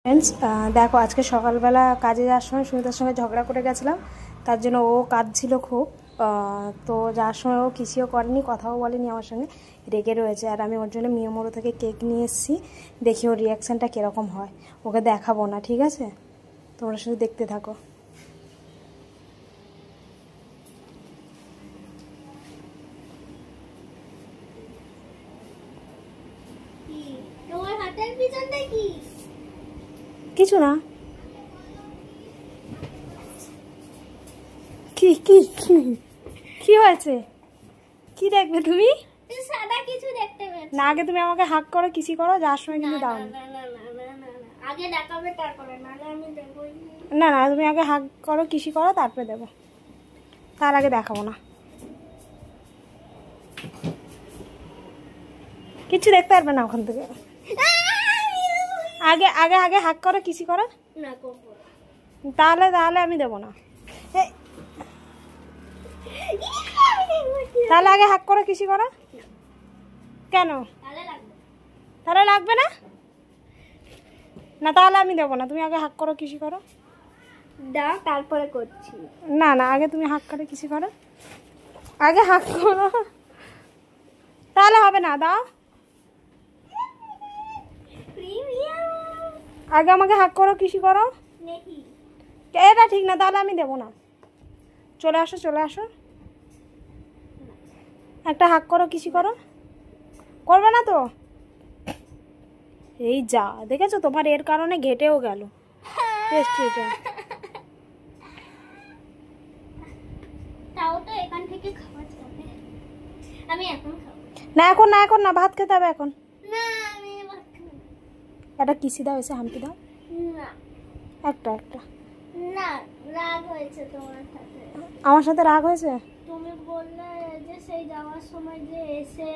friends देखो आज के सकाल बेला काजे যাওয়ার সময় সুমিতার সঙ্গে ঝগড়া করে গেছিলাম তার জন্য ও কাঁদছিল খুব তো যাওয়ার সময় ও কিছুও করেনি কথাও বলেনি আমার সঙ্গে রেগে রয়েছে আর আমি ওর জন্য মিয়ামোড়ো থেকে কেক নিয়ে এসেছি দেখি ওর রিঅ্যাকশনটা কিরকম হয় ওকে দেখাবো না ঠিক আছে তোমরা শুধু দেখতে থাকো তোমার হাতের পিছনটা কি কিছু না কি কি কি হয়েছে কি দেখবে তুমি সাদা কিছু দেখতে পাচ্ছি না আগে তুমি আমাকে হাক করো কিসি করো যাওয়ার সময় কিন্তু দাও না আগে দেখাবে তারপরে নালে আমি দেবই না না তুমি আগে হাক করো কিসি করো তারপরে দেবো তার আগে দেখাবো না কিছু দেখতে পারবে না ওখান থেকে আগে আগে আগে হাক করো কিসি করো না করব তাহলে তাহলে আমি দেবো না তাহলে আগে হাক করো কিসি করো কেন তাহলে লাগবে না না তাহলে আমি দেবো না তুমি আগে হাক করো কিসি করো দাও তারপরে করছি না না আগে তুমি হাক করো কিসি করো আগে হাক করো তাহলে হবে না দাও আগে আমাকে হাক করো কিসি করো এটা ঠিক না তাহলে আমি দেবো না চলে আসো একটা হাক করো কিসি করো করবে না তো এই যা দেখেছো তোমার এর কারণে ঘেটেও গেল টেস্টিটা তাও তো এখান থেকে খাওয়া যাবে আমি এখন খাবো না এখন না ভাত খেতে হবে এখন না আমি ভাত খাবো একটা কিসি দাও এসে হাম্পি দাও না একটা না রাগ হয়েছে তোমার সাথে আমার সাথে রাগ হয়েছে তুমি বললে যে সেই যাওয়ার সময় যে এসে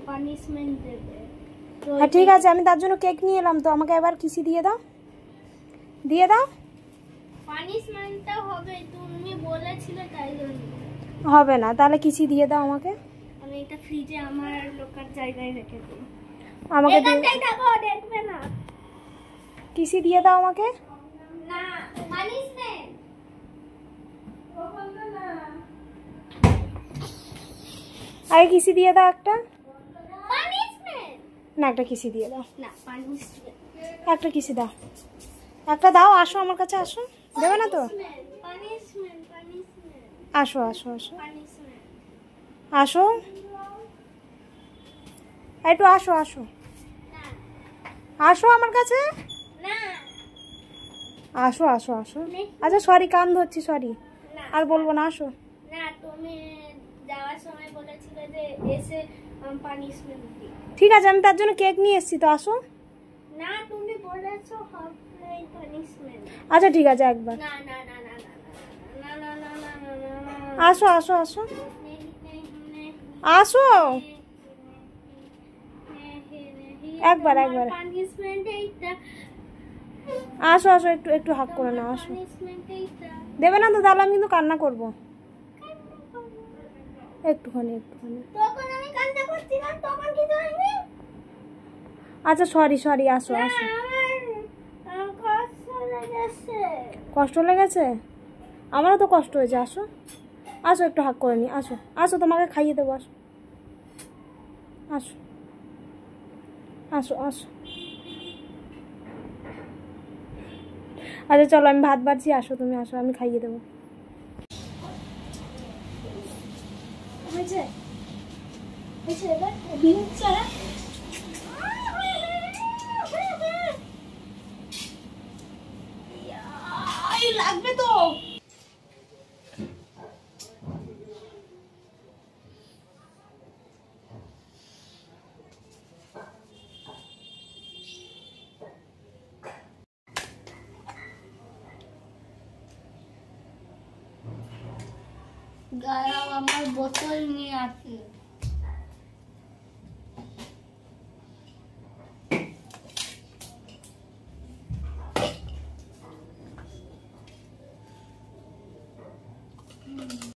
পানিশমেন্ট দেবে তো হ্যাঁ ঠিক আছে আমি তার জন্য কেক নিয়ে এলাম তো আমাকে এবার কিসি দিয়ে দাও পানিশমেন্টটা হবে তুমি বলেছিলে তাই জন্য হবে না তাহলে কিসি দিয়ে দাও আমাকে আমি এটা ফ্রিজে আমার লোকার জায়গায় রেখে দিই আমাকে এখানটাই থাকো দেখবে না কিসি দিয়ে দাও আমাকে না পানিশমেন্ট আগে কিসি দিয়ে দাও একটা পানিশমেন্ট না একটা কিসি দিয়ে দাও না পানিশমেন্ট একটা কিসি দাও একটা দাও আসো আমার কাছে আসো দেবে না তো পানিশমেন্ট আসো পানিশমেন্ট আসো একটু আসো না আসো আমার কাছে না আসো আচ্ছা সরি কান ধরছি সরি না আর বলবো না আসো না তুমি যাওয়ার সময় বলেছিলে যে এসে পানিশমেন্ট দিই ঠিক আছে আমি তার জন্য কেক নিয়ে এসেছি তো আসো না তুমি বলেছো হবে পানিশমেন্ট আচ্ছা ঠিক আছে একবার না না না না না না না না না না না আসো আসো একবার পানিশমেন্ট এইটা আসো একটু হাক করে নাও আসো পানিশমেন্ট এইটা দেবে না তো তাহলে আমি কিন্তু কান্না করবো একটুখানি তখন আমি কান্না করছিলাম তখন কিছু হয়নি আচ্ছা সরি আসো আমার কষ্ট লেগেছে কষ্ট লেগেছে আমারও তো কষ্ট হয়েছে আসো একটু হাক করে নি আসো তোমাকে খাইয়ে দেবো আসো আচ্ছা চলো আমি ভাত বাড়ছি আসো তুমি আসো আমি খাইয়ে দেবো লাগবে তো দাঁড়াও আমার বোতল নিয়ে আসি